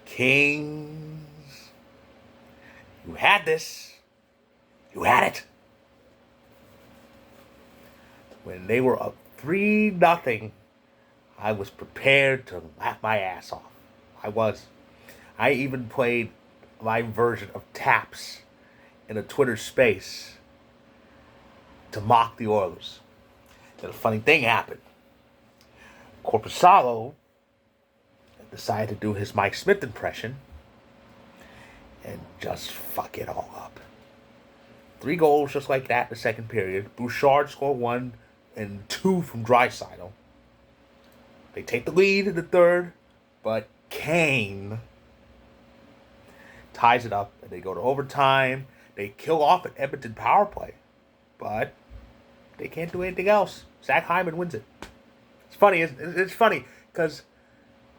Kings, you had this. You had it. When they were up 3-0, I was prepared to laugh my ass off. I was. I even played my version of taps in a Twitter space to mock the Oilers. And a funny thing happened. Corpusalo decided to do his Mike Smith impression and just fuck it all up. 3 goals just like that in the second period. Bouchard scored 1 and 2 from Draisaitl. They take the lead in the third, but Kane ties it up and they go to overtime. They kill off an Edmonton power play, but they can't do anything else. Zach Hyman wins it. It's funny. It's funny because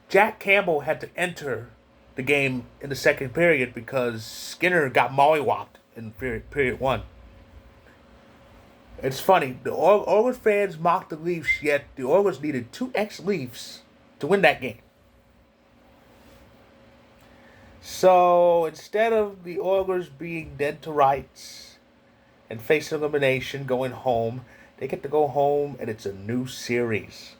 Jack Campbell had to enter the game in the second period because Skinner got mollywopped in period 1. It's funny. The Oilers fans mocked the Leafs, yet the Oilers needed 2 ex-Leafs to win that game. So instead of the Oilers being dead to rights and facing elimination, going home, they get to go home and it's a new series.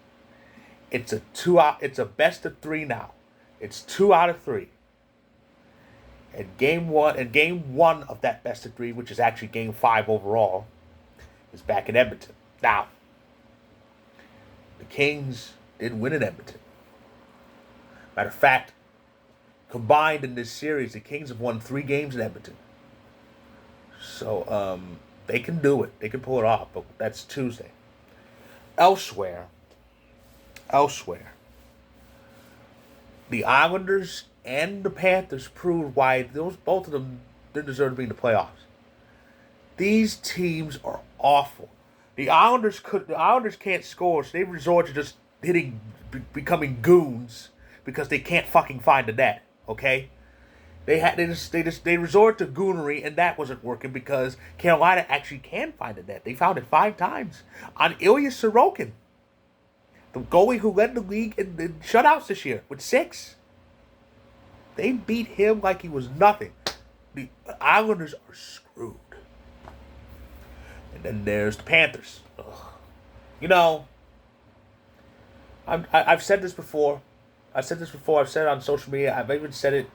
It's a best of 3 now. It's 2 out of 3. And game one of that best of 3, which is actually game 5 overall, is back in Edmonton. Now, the Kings did win in Edmonton. Matter of fact, combined in this series, the Kings have won 3 games in Edmonton. So, they can do it. They can pull it off, but that's Tuesday. Elsewhere, the Islanders and the Panthers proved why both of them didn't deserve to be in the playoffs. These teams are awful. The Islanders can't score, so they resort to just becoming goons because they can't fucking find the net. Okay, they resort to goonery, and that wasn't working because Carolina actually can find the net. They found it 5 times on Ilya Sorokin, the goalie who led the league in shutouts this year with 6. They beat him like he was nothing. The Islanders are screwed. And then there's the Panthers. Ugh. You know, I've said this before. I've said it on social media. I've even said it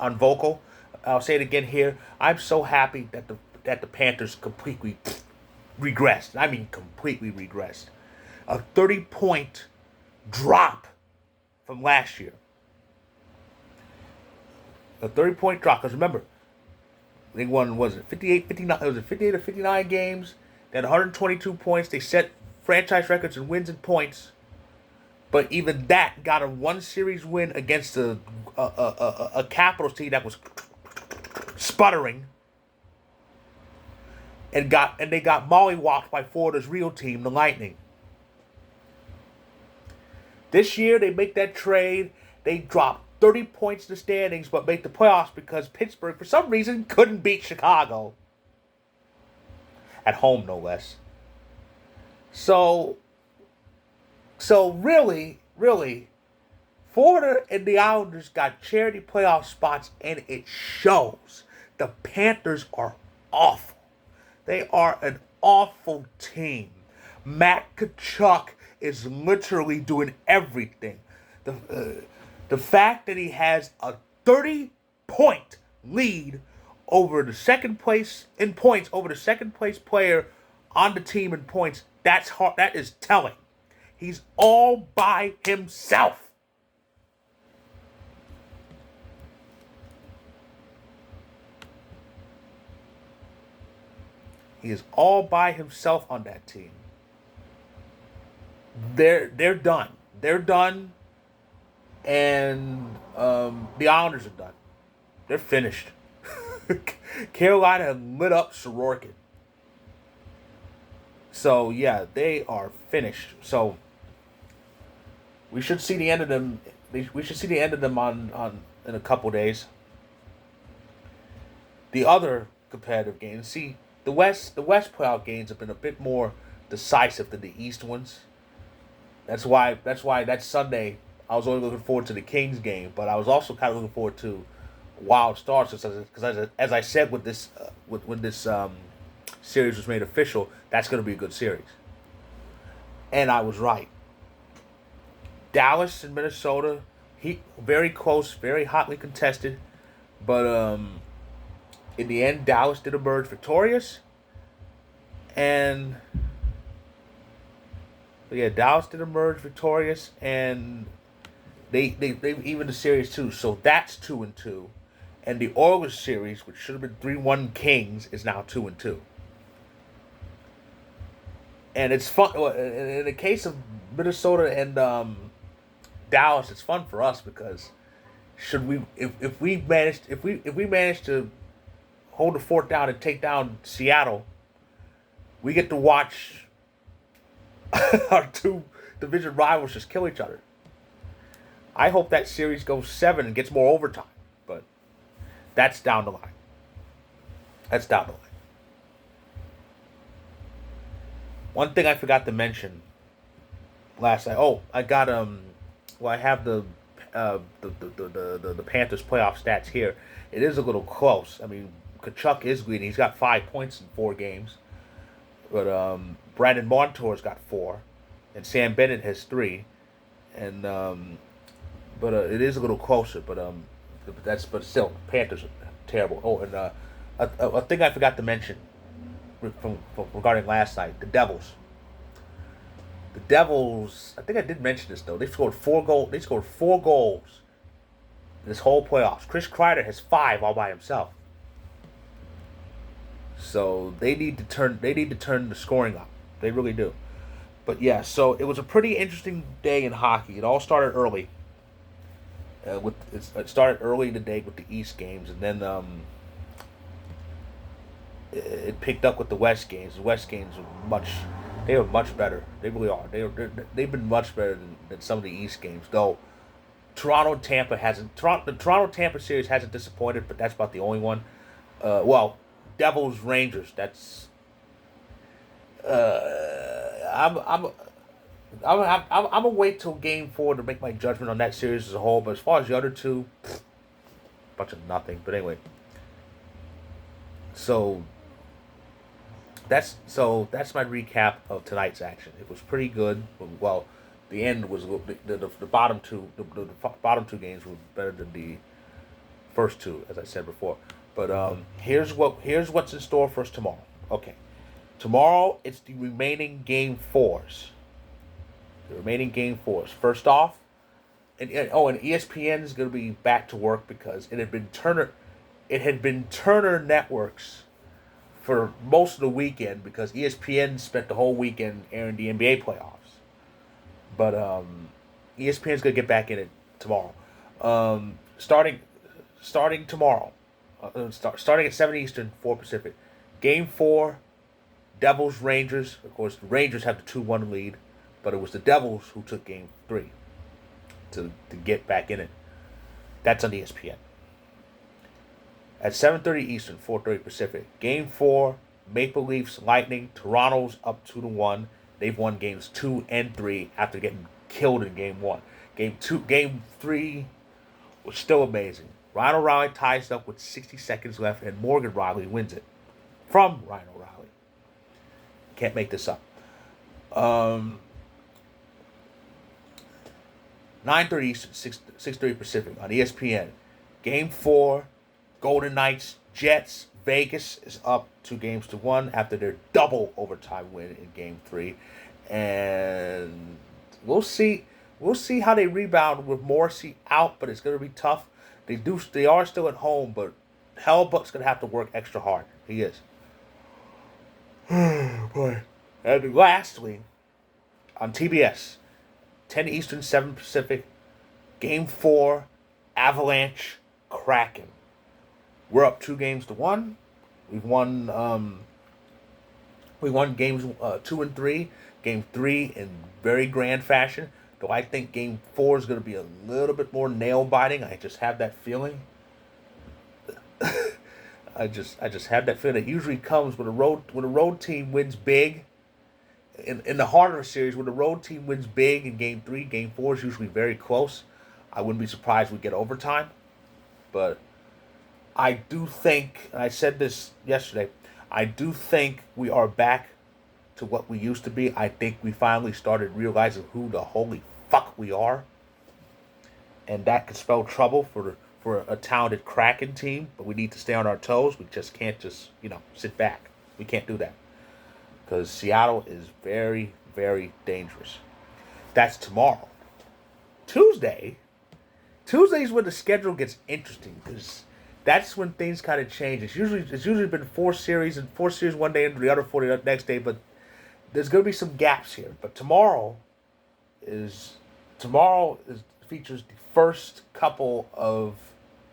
on vocal. I'll say it again here. I'm so happy that the Panthers completely regressed. I mean, completely regressed. A 30-point drop from last year. A 30-point drop. Because remember, they won, was it 58, 59? It was 58 or 59 games. They had 122 points. They set franchise records in wins and points. But even that got a 1-series win against a Capitals team that was sputtering. And they got mollywopped by Florida's real team, the Lightning. This year, they make that trade. They drop 30 points in the standings, but make the playoffs because Pittsburgh, for some reason, couldn't beat Chicago. At home, no less. So really, Florida and the Islanders got charity playoff spots, and it shows. The Panthers are awful. They are an awful team. Matt Tkachuk is literally doing everything. The fact that he has a 30-point lead over the second place in points, over the second place player on the team in points, that's hard. That is telling. He's all by himself. He is all by himself on that team. They're done. They're done. And the Islanders are done. They're finished. Carolina lit up Sorokin. So yeah, they are finished. So we should see the end of them. We should see the end of them on in a couple days. The other competitive games. See, the West playoff games have been a bit more decisive than the East ones. That's why that Sunday I was only looking forward to the Kings game, but I was also kind of looking forward to wild starts because as I said with this when this series was made official, that's going to be a good series, and I was right. Dallas and Minnesota, very close, very hotly contested, but in the end, Dallas did emerge victorious, and yeah, Dallas did emerge victorious, and they even the series too. So that's 2-2, and the Oilers series, which should have been 3-1 Kings, is now 2-2. And it's fun in the case of Minnesota and Dallas. It's fun for us because should we if we manage to hold the fort down and take down Seattle, we get to watch our two division rivals just kill each other. I hope that series goes 7 and gets more overtime, but that's down the line. That's down the line. One thing I forgot to mention last night. Oh, I got Well, I have the Panthers playoff stats here. It is a little close. I mean, Kachuk is leading. He's got 5 points in 4 games, but Brandon Montour's got 4, and Sam Bennett has 3, and but it is a little closer. But still, Panthers are terrible. Oh, and a thing I forgot to mention from regarding last night, the Devils. The Devils, I think I did mention this though. They scored 4 goals. They scored 4 goals in this whole playoffs. Chris Kreider has 5 all by himself. So they need to turn. They need to turn the scoring up. They really do. But yeah, so it was a pretty interesting day in hockey. It all started early. It started early in the day with the East games, and then it picked up with the West games. The West games they were much better. They really are. They've been much better than some of the East games. Though Toronto and Tampa hasn't. The Toronto Tampa series hasn't disappointed, but that's about the only one. Well, Devils Rangers. That's I'm gonna wait till Game 4 to make my judgment on that series as a whole. But as far as the other two, bunch of nothing. But anyway, so that's my recap of tonight's action. It was pretty good. Well, the end was the bottom two. The bottom 2 games were better than the first 2, as I said before. But here's what's in store for us tomorrow. Okay, tomorrow it's the remaining Game 4s. The remaining Game 4s. First off, and ESPN is going to be back to work because it had been Turner Networks for most of the weekend because ESPN spent the whole weekend airing the NBA playoffs. But ESPN's gonna get back in it tomorrow. Starting tomorrow, starting at 7 Eastern, 4 Pacific. Game 4, Devils Rangers. Of course, the Rangers have the 2-1 lead, but it was the Devils who took Game 3 to get back in it. That's on ESPN. At 7:30 Eastern, 4:30 Pacific. Game 4, Maple Leafs Lightning. Toronto's up 2-1. They've won games 2 and 3 after getting killed in Game 1. Game 3 was still amazing. Ryan O'Reilly ties it up with 60 seconds left, and Morgan Riley wins it from Ryan O'Reilly. Can't make this up. 9:30 Eastern, 6:30 Pacific on ESPN. Game 4, Golden Knights Jets. Vegas is up 2-1 after their double overtime win in Game 3, and we'll see how they rebound with Morrissey out, but it's going to be tough. They are still at home, but Hellbuck's going to have to work extra hard. He is. Boy. And lastly, on TBS, 10 Eastern, 7 Pacific, Game 4, Avalanche Kraken. We're up 2-1. We've won. We won games 2 and 3. Game 3 in very grand fashion. Though I think Game 4 is going to be a little bit more nail biting. I just have that feeling. I just have that feeling. It usually comes when a road team wins big. in the heart of a series, when the road team wins big in game 3, game 4 is usually very close. I wouldn't be surprised we get overtime. But I do think, and I said this yesterday, I do think we are back to what we used to be. I think we finally started realizing who the holy fuck we are. And that could spell trouble for a talented Kraken team, but we need to stay on our toes. We just can't sit back. We can't do that. Because Seattle is very, very dangerous. That's tomorrow. Tuesday's when the schedule gets interesting, because that's when things kind of change. It's usually been 4 series one day and the other 4 the next day, but there's going to be some gaps here. But tomorrow features the first couple of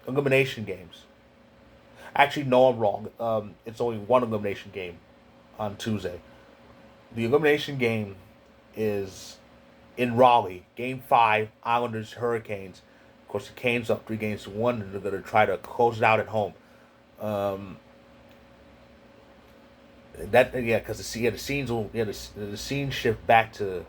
elimination games. Actually, no, I'm wrong. It's only one elimination game on Tuesday. The elimination game is in Raleigh, Game 5, Islanders, Hurricanes. Of course, the Canes up 3-1, and they're going to try to close it out at home. Because the scenes shift back to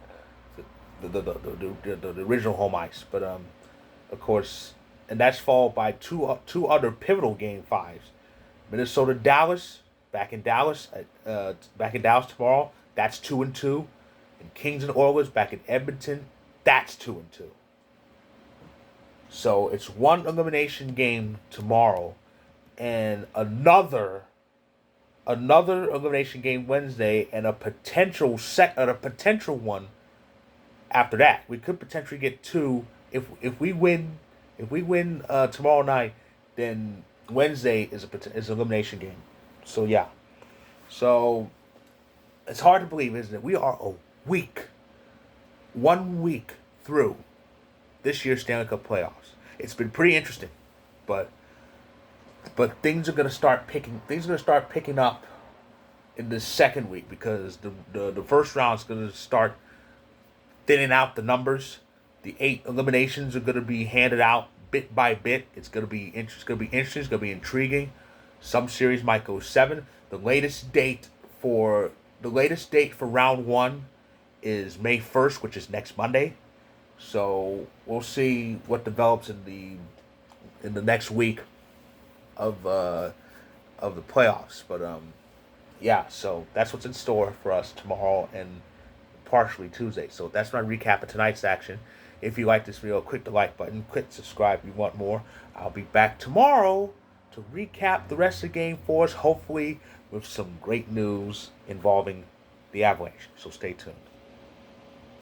the original home ice. But of course, and that's followed by two other pivotal Game 5s. Minnesota, Dallas, back in Dallas tomorrow. That's 2-2. And Kings and Oilers back in Edmonton. That's 2-2. So it's one elimination game tomorrow, and another elimination game Wednesday, and a potential one after that. We could potentially get 2 if we win tomorrow night. Then Wednesday is an elimination game. So yeah, so it's hard to believe, isn't it? We are 1 week through this year's Stanley Cup playoffs. It's been pretty interesting, but things are gonna start picking up in the second week, because the first round is gonna start thinning out the numbers. The 8 eliminations are gonna be handed out bit by bit. It's gonna be interesting. It's gonna be intriguing. Some series might go 7. The latest date for round 1 is May 1st, which is next Monday. So we'll see what develops in the next week of the playoffs. But yeah, so that's what's in store for us tomorrow and partially Tuesday. So that's my recap of tonight's action. If you like this video, click the like button, click subscribe if you want more. I'll be back tomorrow to recap the rest of Game 4, hopefully with some great news involving the Avalanche. So stay tuned.